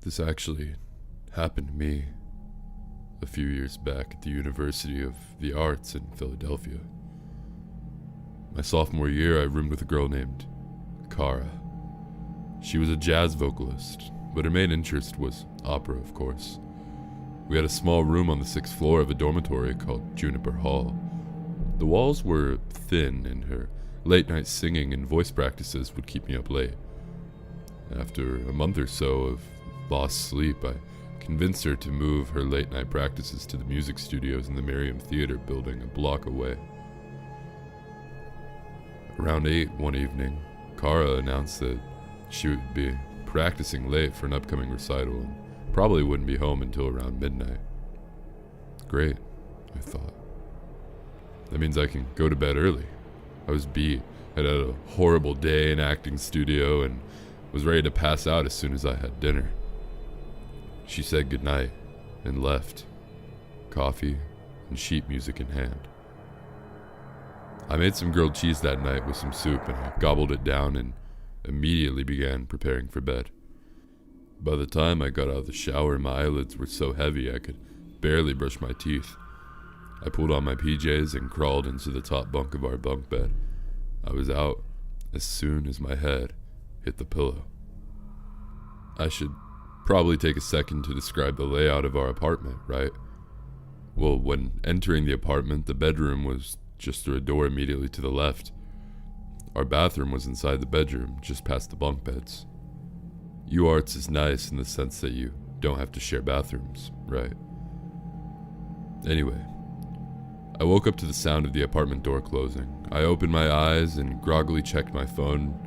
This actually happened to me a few years back at the University of the Arts in Philadelphia. My sophomore year, I roomed with a girl named Kara. She was a jazz vocalist, but her main interest was opera, of course. We had a small room on the 6th floor of a dormitory called Juniper Hall. The walls were thin, and her late-night singing and voice practices would keep me up late. After a month or so of lost sleep, I convinced her to move her late-night practices to the music studios in the Merriam Theater building a block away. Around 8 one evening, Kara announced that she would be practicing late for an upcoming recital and probably wouldn't be home until around midnight. Great, I thought. That means I can go to bed early. I was beat. I'd had a horrible day in acting studio and was ready to pass out as soon as I had dinner. She said goodnight and left, coffee and sheet music in hand. I made some grilled cheese that night with some soup, and I gobbled it down and immediately began preparing for bed. By the time I got out of the shower, my eyelids were so heavy I could barely brush my teeth. I pulled on my PJs and crawled into the top bunk of our bunk bed. I was out as soon as my head hit the pillow. I should probably take a second to describe the layout of our apartment, right? Well, when entering the apartment, the bedroom was just through a door immediately to the left. Our bathroom was inside the bedroom, just past the bunk beds. UArts is nice in the sense that you don't have to share bathrooms, right? Anyway, I woke up to the sound of the apartment door closing. I opened my eyes and groggily checked my phone.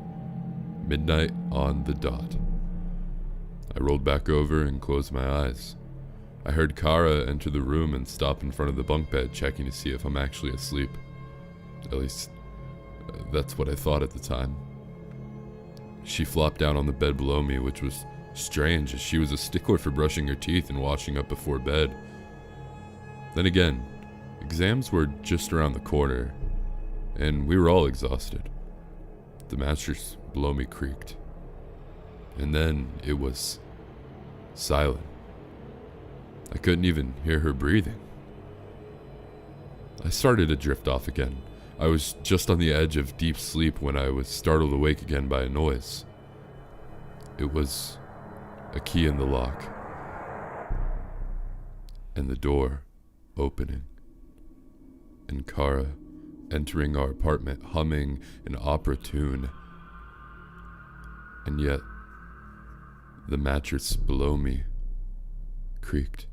Midnight on the dot. I rolled back over and closed my eyes. I heard Kara enter the room and stop in front of the bunk bed, checking to see if I'm actually asleep. At least, that's what I thought at the time. She flopped down on the bed below me, which was strange, as she was a stickler for brushing her teeth and washing up before bed. Then again, exams were just around the corner, and we were all exhausted. The mattress below me creaked. And then it was silent. I couldn't even hear her breathing. I started to drift off again. I was just on the edge of deep sleep when I was startled awake again by a noise. It was a key in the lock, and the door opening, and Kara entering our apartment humming an opera tune. And yet, the mattress below me creaked.